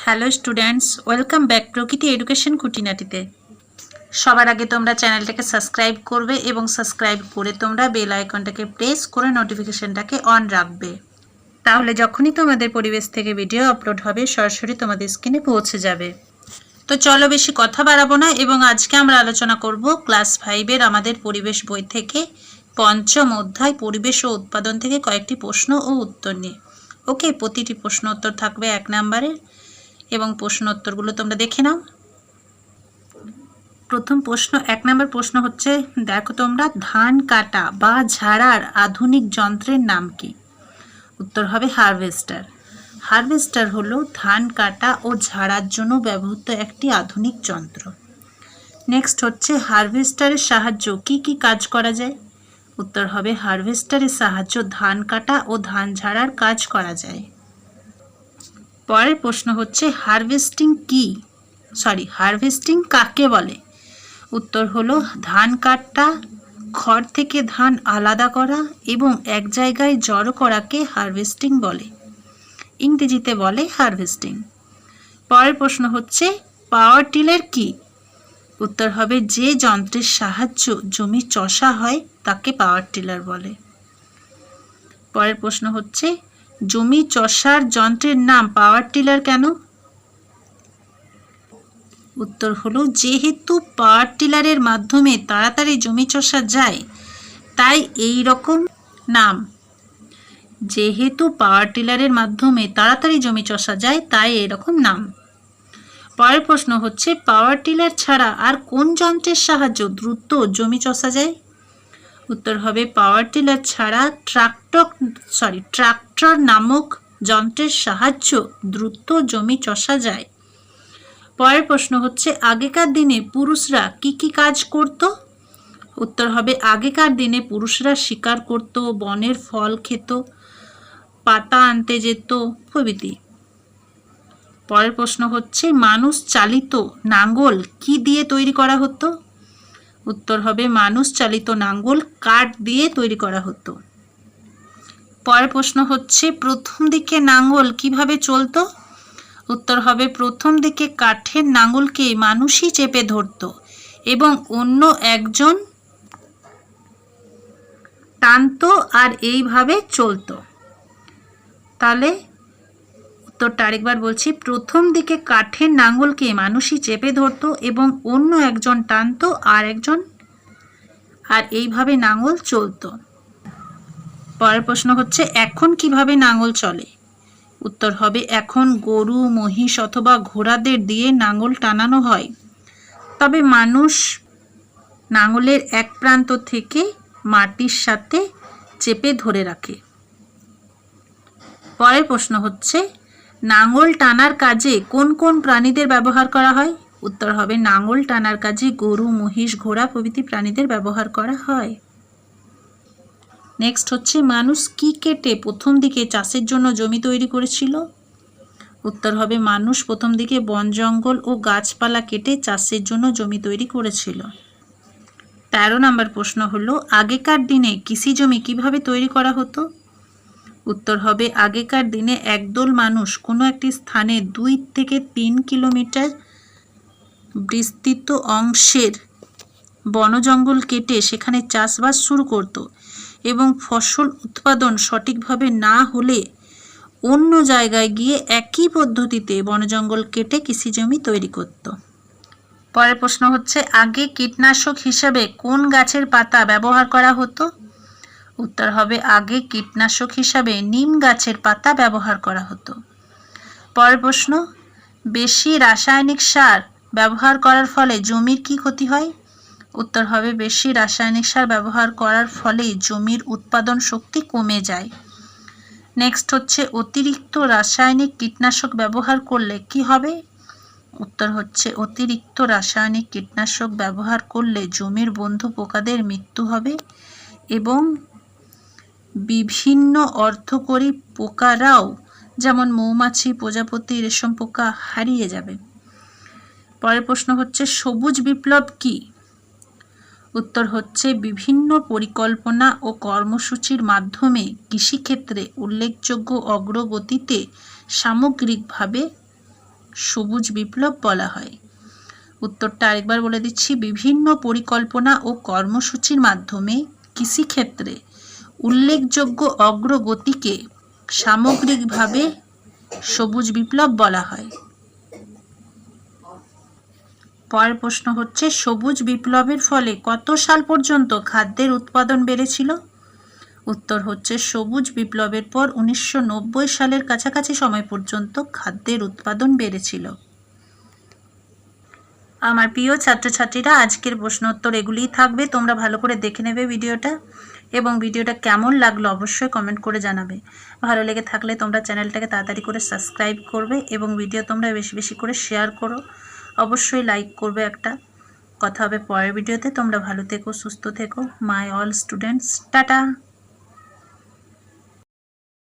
Hello students, welcome back প্রকৃতি education খুঁটিনাটিতে। সবার আগে তোমরা চ্যানেলটাকে সাবস্ক্রাইব করবে এবং সাবস্ক্রাইব করে তোমরা বেল আইকনটাকে প্রেস করে নোটিফিকেশনটাকে অন রাখবে। তাহলে যখনই তোমাদের পরিবেশ থেকে ভিডিও আপলোড হবে সরাসরি তোমাদের স্ক্রিনে পৌঁছে যাবে। তো চলো বেশি কথা বাড়াবো না এবং আজকে আমরা আলোচনা করব ক্লাস 5-এর আমাদের পরিবেশ বই থেকে পঞ্চম অধ্যায় পরিবেশ ও উৎপাদন থেকে কয়েকটি প্রশ্ন ও উত্তর নিয়ে। ওকে, প্রতিটি প্রশ্ন উত্তর থাকবে 1 নম্বরের এবং প্রশ্ন উত্তরগুলো তোমরা দেখে নাও। প্রথম প্রশ্ন, 1 নম্বর প্রশ্ন হচ্ছে, দেখো তোমরা, ধান কাটা বা ঝাড়ার আধুনিক যন্ত্রের নাম কি? উত্তর হবে হারভেস্টার। হারভেস্টার হলো ধান কাটা ও ঝাড়ার জন্য ব্যবহৃত একটি আধুনিক যন্ত্র। নেক্সট হচ্ছে, হারভেস্টারের সাহায্য কি কি কাজ করা যায়? উত্তর হবে হারভেস্টারের সাহায্য ধান কাটা ও ধান ঝাড়ার কাজ করা যায়। পরের প্রশ্ন হচ্ছে, হারভেস্টিং কাকে বলে? উত্তর হলো ধান কাটা, খড় থেকে ধান আলাদা করা এবং এক জায়গায় জড়ো করাকে হারভেস্টিং বলে। ইংরেজিতে বলে হারভেস্টিং। পরের প্রশ্ন হচ্ছে, পাওয়ার টিলার কি? উত্তর হবে যে যন্ত্রের সাহায্য জমি চষা হয় তাকে পাওয়ার টিলার বলে। পরের প্রশ্ন হচ্ছে, জমি চষার যন্ত্রের নাম পাওয়ার টিলার কেন? উত্তর হলো যেহেতু পাওয়ার টিলারের মাধ্যমে তাড়াতাড়ি জমি চষা যায় তাই এই রকম নাম। যেহেতু পাওয়ার টিলারের মাধ্যমে তাড়াতাড়ি জমি চষা যায় তাই এরকম নাম। পরের প্রশ্ন হচ্ছে, পাওয়ার টিলার ছাড়া আর কোন যন্ত্রের সাহায্য দ্রুত জমি চষা যায়? উত্তর হবে পাওয়ার টিলার ছাড়া ট্রাক্টর নামক যন্ত্রের সাহায্য দ্রুত জমি চষা যায়। পরের প্রশ্ন হচ্ছে, আগেকার দিনে পুরুষরা কি কি কাজ করত? উত্তর হবে আগেকার দিনে পুরুষরা শিকার করত, বনের ফল খেত, পাতা আনতে যেত প্রভৃতি। পরের প্রশ্ন হচ্ছে, মানুষ চালিত নাঙ্গল কি দিয়ে তৈরি করা হতো? উত্তর হবে মানুষ চালিত নাঙ্গল কাঠ দিয়ে তৈরি করা হতো। পরের প্রশ্ন হচ্ছে, প্রথম দিকে নাঙ্গল কিভাবে চলতো? উত্তর হবে প্রথম দিকে কাঠের নাঙ্গলকে মানুষই চেপে ধরত এবং অন্য একজন টানতো আর এইভাবে চলতো। তাহলে উত্তরটা আরেকবার বলছি, প্রথম দিকে কাঠের নাঙ্গলকে মানুষই চেপে ধরতো এবং অন্য একজন টানতো আর এইভাবে নাঙ্গল চলতো। পরের প্রশ্ন হচ্ছে, এখন কিভাবে নাঙ্গল চলে? উত্তর হবে এখন গরু, মহিষ অথবা ঘোড়াদের দিয়ে নাঙ্গল টানানো হয়, তবে মানুষ নাঙ্গলের এক প্রান্ত থেকে মাটির সাথে চেপে ধরে রাখে। পরের প্রশ্ন হচ্ছে, নাঙ্গল টানার কাজে কোন কোন প্রাণীদের ব্যবহার করা হয়? উত্তর হবে নাঙ্গল টানার কাজে গরু, মহিষ, ঘোড়া প্রভৃতি প্রাণীদের ব্যবহার করা হয়। নেক্সট হচ্ছে, মানুষ কি কেটে প্রথম দিকে চাষের জন্য জমি তৈরি করেছিল? উত্তর হবে মানুষ প্রথম দিকে বন জঙ্গল ও গাছপালা কেটে চাষের জন্য জমি তৈরি করেছিল। 13 নম্বর প্রশ্ন হলো, আগেকার দিনে কৃষি জমি কিভাবে তৈরি করা হতো? উত্তর হবে আগেকার দিনে একদল মানুষ কোনো একটি স্থানে 2 থেকে 3 কিলোমিটার বিস্তৃত অংশের বনজঙ্গল কেটে সেখানে চাষবাস শুরু করত এবং ফসল উৎপাদন সঠিকভাবে না হলে অন্য জায়গায় গিয়ে একই পদ্ধতিতে বনজঙ্গল কেটে কৃষি জমি তৈরি করত। পরের প্রশ্ন হচ্ছে, আগে কীটনাশক হিসাবে কোন গাছের পাতা ব্যবহার করা হতো? উত্তর হবে আগে কীটনাশক হিসাবে নিম গাছের পাতা ব্যবহার করা হতো। পরের প্রশ্ন, বেশি রাসায়নিক সার ব্যবহার করার ফলে জমির কি ক্ষতি হয়? উত্তর হবে বেশি রাসায়নিক সার ব্যবহার করার ফলে জমির উৎপাদন শক্তি কমে যায়। নেক্সট হচ্ছে, অতিরিক্ত রাসায়নিক কীটনাশক ব্যবহার করলে কি হবে? উত্তর হচ্ছে অতিরিক্ত রাসায়নিক কীটনাশক ব্যবহার করলে জমির বন্ধু পোকাদের মৃত্যু হবে এবং বিভিন্ন অর্থকরী পোকারাও যেমন মৌমাছি, প্রজাপতি, রেশম পোকা হারিয়ে যাবে। পরের প্রশ্ন হচ্ছে, সবুজ বিপ্লব কি? উত্তর হচ্ছে বিভিন্ন পরিকল্পনা ও কর্মসূচির মাধ্যমে কৃষিক্ষেত্রে উল্লেখযোগ্য অগ্রগতিতে সামগ্রিকভাবে সবুজ বিপ্লব বলা হয়? উত্তরটা আরেকবার বলে দিচ্ছি, বিভিন্ন পরিকল্পনা ও কর্মসূচির মাধ্যমে কৃষিক্ষেত্রে উল্লেখযোগ্য অগ্রগতিকে সামগ্রিকভাবে সবুজ বিপ্লব বলা হয়। পরের প্রশ্ন হচ্ছে, সবুজ বিপ্লবের ফলে কত সাল পর্যন্ত খাদ্যের উৎপাদন বেড়েছিল? উত্তর হচ্ছে, সবুজ বিপ্লবের পর 1990 সালের কাছাকাছি সময় পর্যন্ত খাদ্যের উৎপাদন বেড়েছিল। আমার প্রিয় ছাত্রছাত্রীরা, আজকের প্রশ্ন উত্তর এগুলিই থাকবে। তোমরা ভালো করে দেখে নেবে ভিডিওটা, এবং ভিডিওটা কেমন লাগলো অবশ্যই কমেন্ট করে জানাবে। ভালো লেগে থাকলে তোমরা চ্যানেলটাকে তাড়াতাড়ি করে সাবস্ক্রাইব করবে, এবং ভিডিও তোমরা বেশি বেশি করে শেয়ার করো, অবশ্যই লাইক করবে একটা। কথা হবে পরের ভিডিওতে। তোমরা ভালো থেকো, সুস্থ থেকো। My all students, tata.